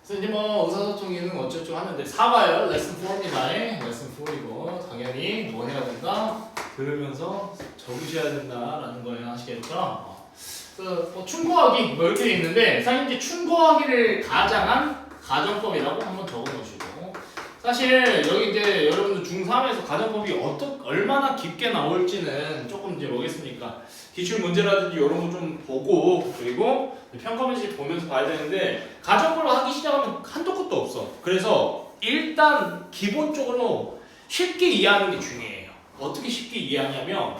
그래서 이제 뭐 의사소통에는 어쩌고 하는데 4가요. 레슨 4입니다. 레슨 4이고 당연히 뭐 해야 된다? 들으면서 적으셔야 된다라는 거예요. 아시겠죠? 그래서 뭐 충고하기 뭐 이렇게 돼 있는데 사실 이제 충고하기를 가장한 가정법이라고 한번 적어놓으시고 사실 여기 이제 여러분들 중3에서 가정법이 얼마나 깊게 나올지는 조금 이제 뭐겠습니까? 기출 문제라든지 이런 거 좀 보고 그리고 평가 문제 보면서 봐야 되는데 가정법을 하기 시작하면 한도 끝도 없어. 그래서 일단 기본적으로 쉽게 이해하는 게 중요해요. 어떻게 쉽게 이해하냐면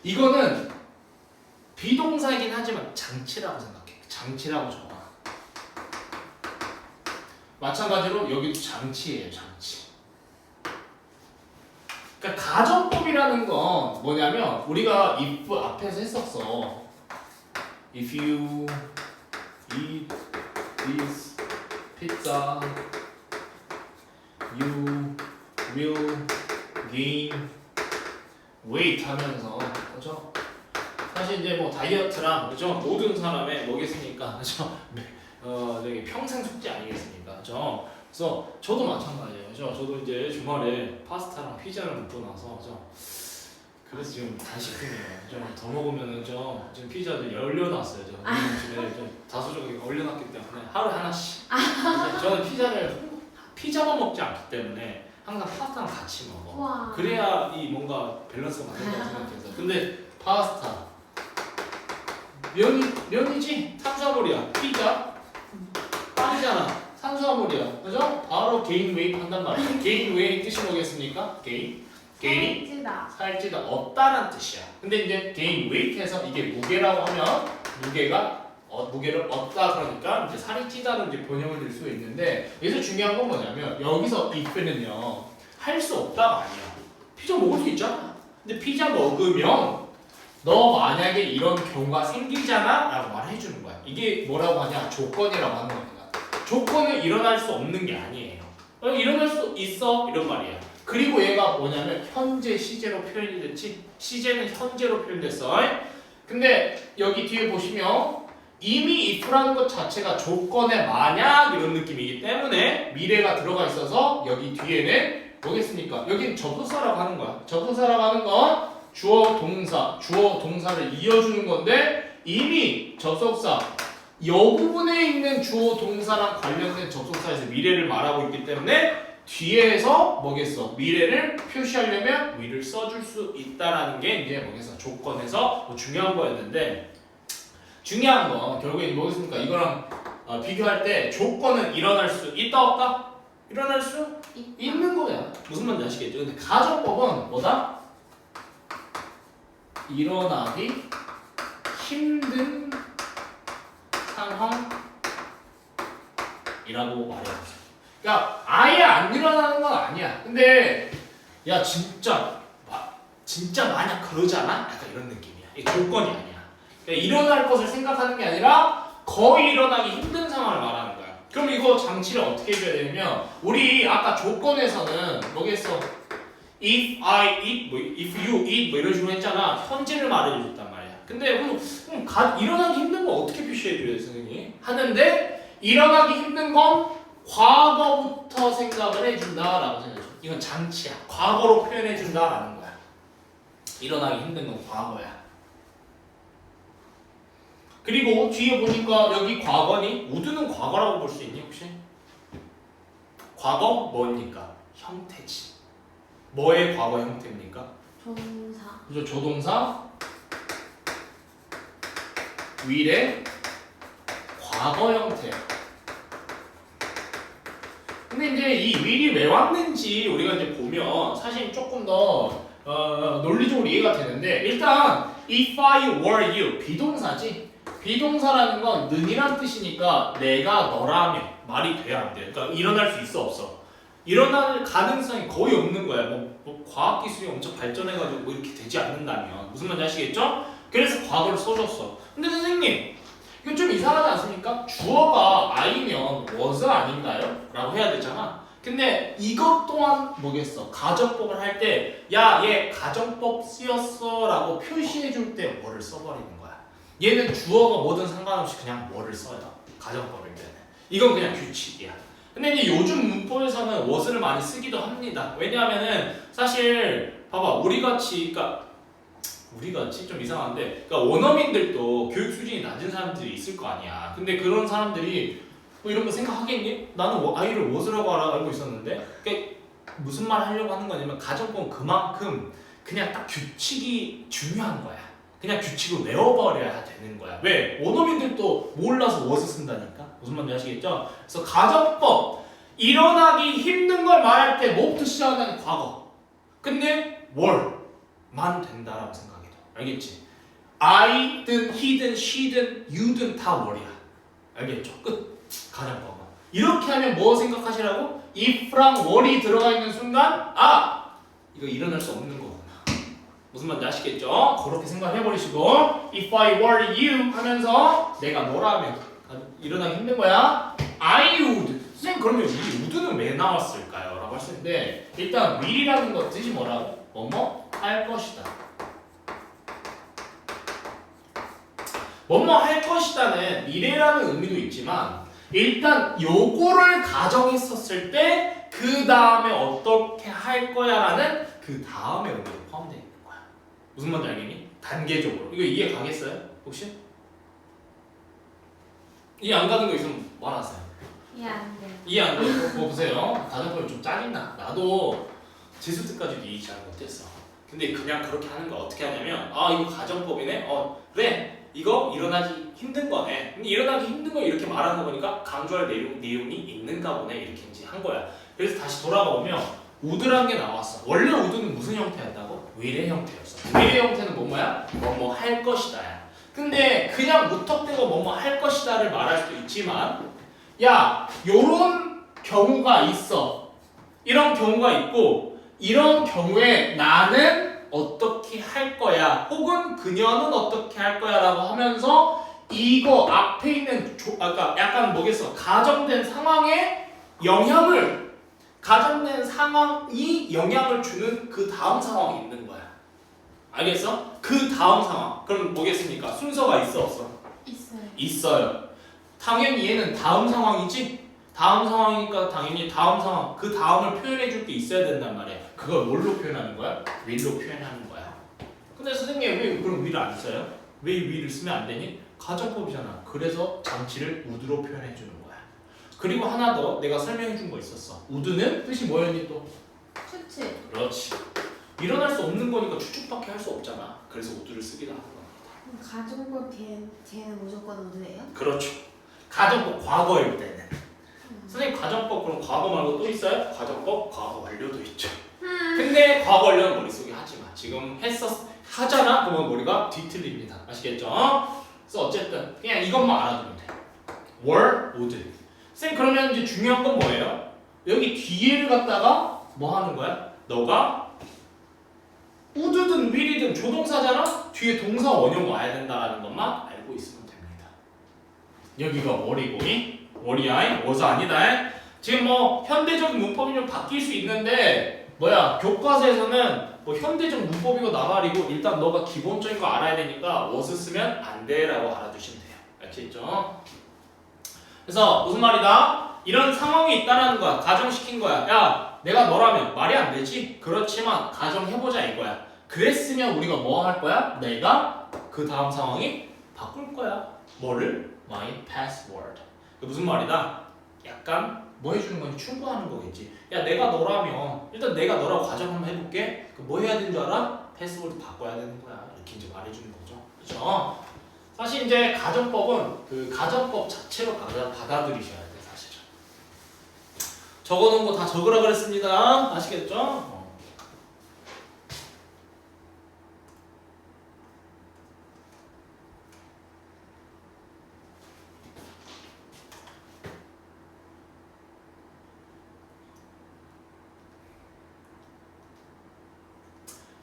이거는 비동사이긴 하지만 장치라고 생각해. 장치라고 적어. 마찬가지로 여기도 장치예요. 장치. 그러니까 가정법이라는 건 뭐냐면 우리가 if 앞에서 했었어. If you eat this pizza, you will gain weight 하면서 그렇죠? 사실 이제 뭐 다이어트랑 그죠? 모든 사람의 뭐겠습니까? 그죠? 저기 평생 숙제 아니겠습니까? 그죠? 그래서 저도 마찬가지예요. 그죠? 저도 이제 주말에 파스타랑 피자를 먹고 나서 그죠? 그래서 지금 단식중이에요. 좀 더 먹으면은 지금 피자도 열려놨어요. 집에 좀 다소적하게 얼려놨기 때문에 하루에 하나씩. 저는 피자만 먹지 않기 때문에 항상 파스타랑 같이 먹어. 우와. 그래야 이 뭔가 밸런스가 맞는다고 생각해서. 근데 파스타 면이지 탄수화물이야. 피자 빵이잖아. 탄수화물이야. 그죠? 바로 게인 웨이트 한단 말이야. 게인 웨이트 뜻이 뭐겠습니까? 게인이 살찌다. 살찌다 없다란 뜻이야. 근데 이제 게인 웨이트에서 이게 무게라고 하면 무게를 얻다 그러니까 이제 살이 찌다로 이제 번역을 낼 수 있는데 여기서 중요한 건 뭐냐면 여기서 if는요 할 수 없다가 아니야. 피자 먹을 수 있잖아. 근데 피자 먹으면 너 만약에 이런 경우가 생기잖아 라고 말해 주는 거야. 이게 뭐라고 하냐? 조건이라고 하는 겁니다. 조건은 일어날 수 없는 게 아니에요. 일어날 수 있어 이런 말이야. 그리고 얘가 뭐냐면 현재 시제로 표현이 됐지. 시제는 현재로 표현됐어. 근데 여기 뒤에 보시면 이미 if라는 것 자체가 조건의 만약 이런 느낌이기 때문에 미래가 들어가 있어서 여기 뒤에는 뭐겠습니까? 여기는 접속사라고 하는 거야. 접속사라고 하는 건 주어 동사를 이어주는 건데 이미 접속사 이 부분에 있는 주어 동사랑 관련된 접속사에서 미래를 말하고 있기 때문에 뒤에서 뭐겠어? 미래를 표시하려면 위를 써줄 수 있다라는 게 이제 뭐겠어? 조건에서 뭐 중요한 거였는데 중요한 건 결국에 뭐겠습니까? 이거랑 비교할 때 조건은 일어날 수 있다 없다? 일어날 수 있는 거야. 무슨 말인지 아시겠죠? 근데 가정법은 뭐다? 일어나기 힘든 상황이라고 말해요. 그러니까 아예 안 일어나는 건 아니야. 근데 야 진짜 만약 그러잖아? 약간 이런 느낌이야. 이게 조건이 아니야. 그러니까 일어날 것을 생각하는 게 아니라 거의 일어나기 힘든 상황을 말하는 거야. 그럼 이거 장치를 어떻게 해줘야 되냐면 우리 아까 조건에서는 뭐겠어? If I eat, if you eat 뭐 이런 식으로 했잖아. 현재를 말해줬단 말이야. 근데 그럼 일어나기 힘든 거 어떻게 표시해줘요, 선생님? 하는데 일어나기 힘든 건 과거부터 생각을 해준다라고 생각해. 이건 장치야. 과거로 표현해준다라는 거야. 일어나기 힘든 건 과거야. 그리고 뒤에 보니까 여기 과거니? 우드는 과거라고 볼 수 있니 혹시? 과거 뭐니까? 형태지. 뭐의 과거 형태입니까? 조동사. 그죠? 조동사 will의 과거 형태. 근데 이제 이 will이 왜 왔는지 우리가 이제 보면 사실 조금 더 논리적으로 이해가 되는데 일단 if I were you 비동사지. 비동사라는 건 는이란 뜻이니까 내가 너라면 말이 돼야 안 돼. 그러니까 일어날 수 있어 없어. 일어날 가능성이 거의 없는 거야. 뭐 과학기술이 엄청 발전해가지고 뭐 이렇게 되지 않는다면 무슨 말인지 아시겠죠? 그래서 과거를 써줬어. 근데 선생님 이거 좀 이상하지 않습니까? 주어가 I면 was 아닌가요? 라고 해야 되잖아. 근데 이것 또한 뭐겠어? 가정법을 할 때 야 얘 가정법 쓰였어 라고 표시해줄 때 뭐를 써버리는 거야. 얘는 주어가 뭐든 상관없이 그냥 뭐를 써요. 가정법일 때는. 이건 그냥 규칙이야. 근데 이제 요즘 문법에서는 was를 많이 쓰기도 합니다. 왜냐하면은 사실 봐봐 우리같이 좀 이상한데 그러니까 원어민들도 교육 수준이 낮은 사람들이 있을 거 아니야. 근데 그런 사람들이 뭐 이런 거 생각하겠니? 나는 아이를 what이라고 알고 있었는데 그러니까 무슨 말 하려고 하는 거냐면 가정법은 그만큼 그냥 딱 규칙이 중요한 거야. 그냥 규칙을 외워버려야 되는 거야. 왜? 원어민들도 몰라서 what을 쓴다니까. 무슨 말인지 아시겠죠? 그래서 가정법 일어나기 힘든 걸 말할 때 뭐부터 시작하냐면 과거. 근데 were만 된다라고 생각해. 알겠지? I든 he든 she든 you든 다 were야. 알겠죠? 끝. 가정법은. 이렇게 하면 뭐 생각하시라고? if랑 were이 들어가 있는 순간 이거 일어날 수 없는 거구나. 무슨 말인지 아시겠죠? 그렇게 생각해버리시고 if I were you 하면서 내가 너라면 일어나기 힘든 거야. I would. 선생님 그러면 이 would는 왜 나왔을까요? 라고 할 수 있는데 일단 will이라는 거 뜻이 뭐라고? 뭐뭐 할 것이다. 뭐뭐 할 것이다는 미래라는 의미도 있지만 일단 요거를 가정했었을 때 그 다음에 어떻게 할 거야라는 그 다음의 의미로 포함되어 있는 거야. 무슨 말인지 알겠니? 단계적으로. 이거 이해 가겠어요? 혹시? 이해 안 가는 거 있으면 말하세요. 이해 안 돼요. 이해 안 돼요? 뭐 보세요. 가정법이 좀 짜증나. 나도 재수 때까지도 이해 잘 못했어. 근데 그냥 그렇게 하는 거 어떻게 하냐면 이거 가정법이네? 그래. 이거 일어나기 힘든 거네. 근데 일어나기 힘든 거 이렇게 말하는 거 보니까 강조할 내용이 있는가 보네. 이렇게 이제 한 거야. 그래서 다시 돌아가 보면 would란 게 나왔어. 원래 would는 무슨 형태였다고? will의 형태였어. will의 형태는 뭐야? 뭐뭐 할 것이다야. 근데 그냥 무턱대고 뭐뭐 할 것이다를 말할 수도 있지만 야, 요런 경우가 있어. 이런 경우가 있고 이런 경우에 나는 어떻게 할 거야 혹은 그녀는 어떻게 할 거야 라고 하면서 이거 앞에 있는 약간 뭐겠어 가정된 상황이 영향을 주는 그 다음 상황이 있는 거야. 알겠어? 그 다음 상황 그럼 뭐겠습니까? 순서가 있어 없어? 있어요. 당연히 얘는 다음 상황이지? 다음 상황이니까 당연히 다음 상황 그 다음을 표현해 줄 게 있어야 된단 말이야. 그걸 뭘로 표현하는 거야? will로 표현하는 거야. 근데 선생님 왜 그럼 will을 안 써요? 왜 will을 쓰면 안 되니? 가정법이잖아. 그래서 장치를 would로 표현해 주는 거야. 그리고 하나 더 내가 설명해 준 거 있었어. would는 뜻이 뭐였니 또? 추측. 그렇지. 일어날 수 없는 거니까 추측밖에 할 수 없잖아. 그래서 would를 쓰기도 하는 겁니다. 가정법 걔는 무조건 우드예요? 그렇죠. 가정법 과거일 때는. 선생님 가정법 그럼 과거 말고 또 있어요? 가정법 과거 완료도 있죠. 근데 과거 완료는 머릿속에 하지마. 지금 하잖아? 그러면 머리가 뒤틀립니다. 아시겠죠? 그래서 어쨌든 그냥 이것만 알아두면 돼. were, would. 선생님 그러면 이제 중요한 건 뭐예요? 여기 뒤에를 갖다가 뭐 하는 거야? 너가 would든 will이든 조동사잖아? 뒤에 동사 원형 와야 된다는 것만 알고 있으면 됩니다. 여기가 were이고 월이야, was 아니다. 지금 뭐 현대적 문법이 좀 바뀔 수 있는데 교과서에서는 뭐 현대적 문법이고 나발이고 일단 너가 기본적인 거 알아야 되니까 was 쓰면 안 돼라고 알아두시면 돼요. 알겠죠? 그래서 무슨 말이다? 이런 상황이 있다라는 거야. 가정시킨 거야. 야, 내가 너라면 말이 안 되지? 그렇지만 가정해보자 이거야. 그랬으면 우리가 뭐 할 거야? 내가 그 다음 상황이 바꿀 거야. 뭐를? My password. 무슨 말이다? 약간 뭐 해주는 거니? 충고하는 거겠지. 야 내가 너라면 일단 내가 너라고 가정 한번 해볼게. 뭐 해야 되는 줄 알아? 패스워드 바꿔야 되는 거야. 이렇게 이제 말해주는 거죠. 그렇죠? 사실 이제 가정법은 그 가정법 자체로 받아들이셔야 돼 사실은. 적어놓은 거 다 적으라 그랬습니다. 아시겠죠?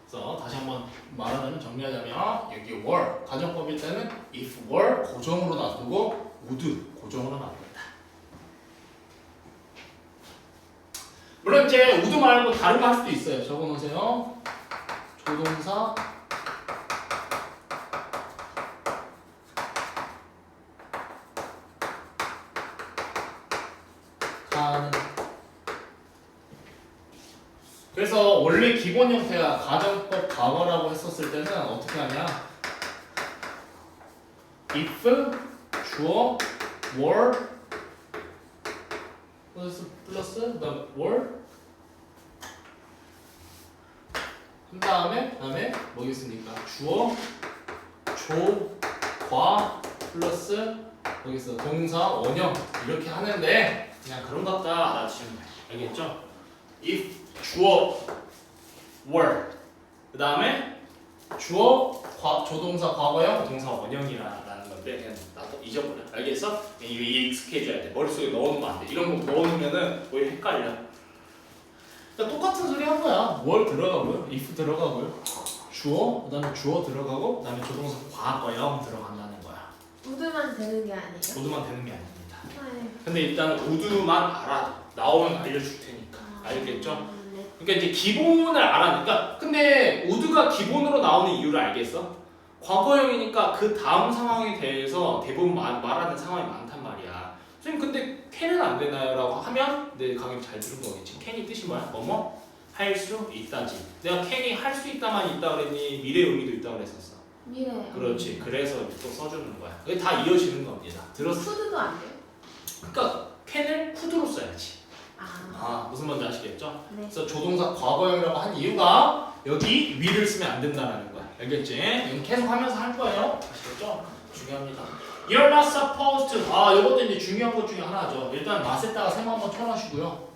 그래서 다시 한번 말하자면 정리하자면 여기 were 가정법일 때는 if were 고정으로 놔두고 would 고정으로 놔둡니다. 물론 이제 would 말고 다른 거 할 수도 있어요. 적어놓으세요. 조동사 하는. 그래서 원래 기본 형태가 가정법 과거라고 했었을 때는 어떻게 하냐? if 주어 were 플러스 그다음 were 한 다음에 뭐겠습니까? 주어 조과 플러스 여기서 동사 원형 이렇게 하는데 그냥 그런 것 같다 알아주시면 돼요. 알겠죠? if 주어 were 그 다음에 주어 조동사 과거형 동사 원형이라는 건데 그냥 나도 잊어버려. 알겠어? 이거 익숙해져야 돼. 머릿속에 넣어놓으면 안 돼. 이런 거 넣어놓으면은 오히려 헷갈려. 그러니까 똑같은 소리 한 거야. 뭘 들어가고요? if 들어가고요. 주어 그다음에 주어 들어가고 그다음에 조동사 과거형 들어간다는 거야. 우드만 되는 게 아니에요? 모두만 되는 게 아닙니다. 네. 근데 일단 우드만 알아. 나오면 알려줄 테니까. 알겠죠? 네. 그러니까 이제 기본을 알아니까. 근데 우드가 기본으로 나오는 이유를 알겠어? 과거형이니까 그 다음 상황에 대해서 대부분 말하는 상황이 많단 말이야. 선생님 근데 캔은 안 되나요? 라고 하면 내 강의 잘 들은 거겠지. 캔이 뜻이 뭐야? 뭐뭐? 할 수 있다지. 내가 캔이 할 수 있다만 있다 그랬니? 미래 의미도 있다 그랬었어. 미래. 그렇지. 그래서 또 써주는 거야. 그게 다 이어지는 겁니다. 들었어? 푸드도 안 돼요? 그러니까 캔을 푸드로 써야지. 아. 무슨 말인지 아시겠죠? 네. 그래서 조동사 과거형이라고 한 이유가 여기 위를 쓰면 안 된다는 거야. 알겠지? 이건 계속 하면서 할 거예요. 아시겠죠? 중요합니다. You're not supposed to. 이것도 이제 중요한 것 중에 하나죠. 일단 맛에다가 세모 한번 쳐놔시고요.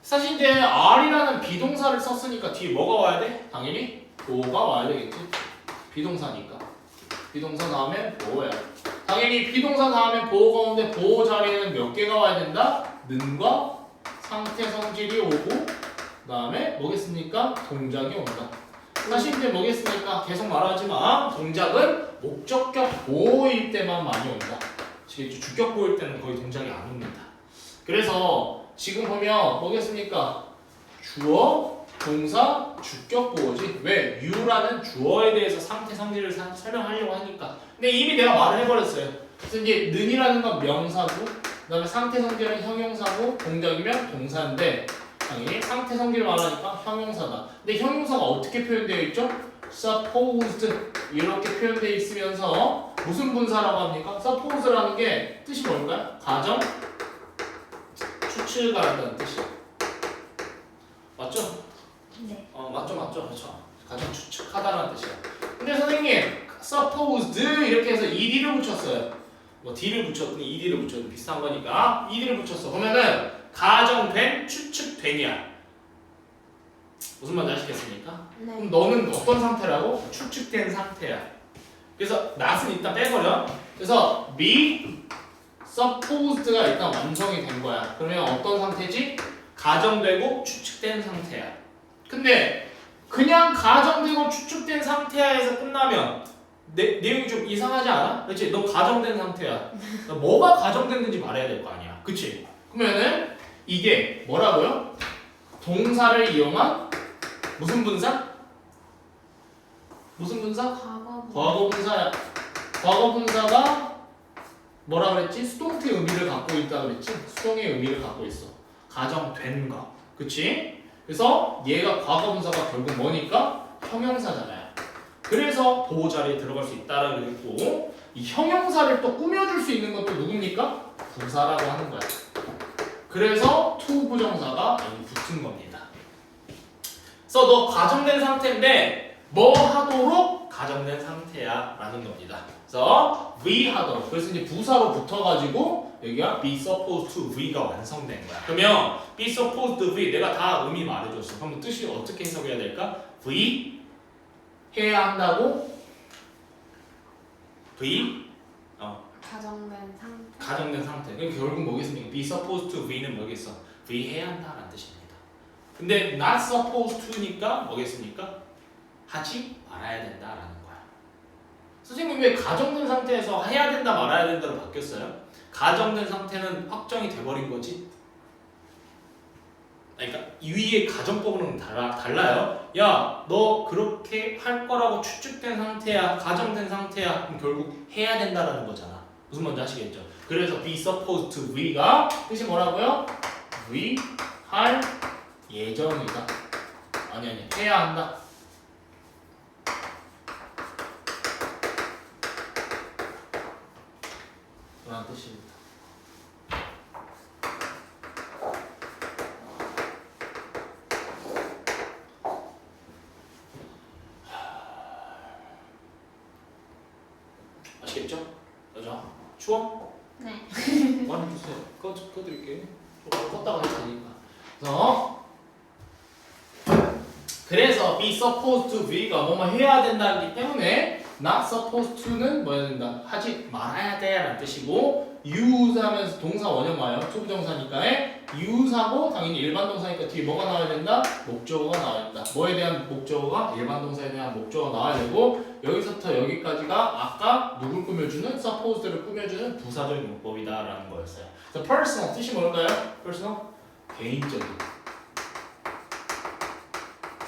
사실 이제 R이라는 비동사를 썼으니까 뒤에 뭐가 와야 돼? 당연히 보호가 와야 되겠지? 비동사니까. 비동사 다음에 보호야. 당연히 비동사 다음에 보호가 오는데 보호 자리에는 몇 개가 와야 된다? 는과 상태 성질이 오고 그 다음에 뭐겠습니까? 동작이 온다. 사실 이제 뭐겠습니까? 계속 말하지만 동작은 목적격 보호일 때만 많이 온다. 아시겠죠? 주격 보호일 때는 거의 동작이 안 옵니다. 그래서 지금 보면 뭐겠습니까? 주어, 동사, 주격 보호지. 왜? you라는 주어에 대해서 상태 성질을 설명하려고 하니까. 근데 이미 내가 말을 해버렸어요. 그래서 이제 는이라는 건 명사고 그 다음에 상태 성질은 형용사고 동작이면 동사인데 당연히 상태 성질을 말하니까 형용사다. 근데 형용사가 어떻게 표현되어 있죠? supposed 이렇게 표현되어 있으면서 무슨 분사라고 합니까? suppose라는 게 뜻이 뭘까요? 가정, 추측한다는 뜻이에요. 맞죠? 네. 맞죠. 가정 추측하다는 뜻이야. 근데 선생님, supposed 이렇게 해서 ed를 붙였어요. 뭐 d를 붙였든 ed를 붙였든 비슷한 거니까 ed를 붙였어. 그러면은 가정된, 추측되냐? 무슨 말인지 아시겠습니까? 네. 그럼 너는 어떤 상태라고? 추측된 상태야. 그래서 not은 일단 빼버려. 그래서 be supposed가 일단 완성이 된 거야. 그러면 어떤 상태지? 가정되고 추측된 상태야. 근데 그냥 가정되고 추측된 상태야에서 끝나면 내용이 좀 이상하지 않아? 그렇지? 너 가정된 상태야. 뭐가 가정됐는지 말해야 될 거 아니야. 그치? 그러면은 이게 뭐라고요? 동사를 이용한 무슨 분사? 무슨 분사? 과거 분사야. 과거 분사가 뭐라 그랬지? 수동태 의미를 갖고 있다 그랬지? 수동의 의미를 갖고 있어. 가정된 거. 그치? 그래서 얘가 과거 분사가 결국 뭐니까? 형용사잖아요. 그래서 보호 자리에 들어갈 수 있다라고 했고 이 형용사를 또 꾸며줄 수 있는 것도 누굽니까? 부사라고 하는 거야. 그래서 to 부정사가 여기 붙은 겁니다. 그래서 너 가정된 상태인데 뭐 하도록 가정된 상태야 라는 겁니다. 그래서 we 하도록. 그래서 이제 부사로 붙어가지고 여기가 be supposed to we가 완성된 거야. 그러면 be supposed to we 내가 다 의미 말해줬어. 그럼 뜻이 어떻게 해석해야 될까? we 해야 한다고 v 가정된 상태. 그럼 결국 뭐겠습니까? be supposed to we는 뭐겠어? we 해야 한다라는 뜻입니다. 근데 not supposed to니까 뭐겠습니까? 하지 말아야 된다라는 거야. 선생님 왜 가정된 상태에서 해야 된다 말아야 된다로 바뀌었어요? 가정된 상태는 확정이 돼버린 거지. 그러니까 위의 가정법으로는 달라요. 야, 너 그렇게 할 거라고 추측된 상태야, 가정된 상태야. 그럼 결국 해야 된다라는 거잖아. 무슨 말인지 아시겠죠? 그래서 be supposed to we가 뜻이 뭐라고요? we 할 예정이다. 아니 해야 한다. 그런 뜻입니다. 아시겠죠? 여자 추워? 네. 많이 주세요. 꺼드릴게요. 껐다가 했으니까. 그래서 be supposed to be가 뭐뭐 해야 된다기 때문에 not supposed to는 뭐 해야 된다? 하지 말아야 돼 라는 뜻이고 use 하면서 동사 원형 와요. 투부정사니까 use하고 당연히 일반 동사니까 뒤에 뭐가 나와야 된다? 목적어가 나와야 된다. 뭐에 대한 목적어가? 일반 동사에 대한 목적어가 나와야 되고 여기서부터 여기까지가 아까 누굴 꾸며주는? supposed를 꾸며주는 부사적 용법이다 라는 거였어요. 그래서 personal 뜻이 뭘까요? personal? 개인적인.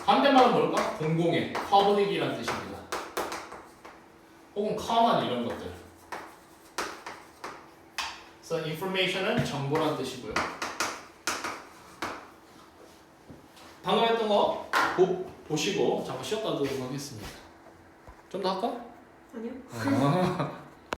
반대말은 뭘까? 공공의, public이라는 뜻입니다. 혹은 common 이런 것들. 그래서 information은 정보란 뜻이고요. 방금 했던 거 보시고 잠깐 쉬었다 하도록 하겠습니다. 좀 더 할까? 아니요.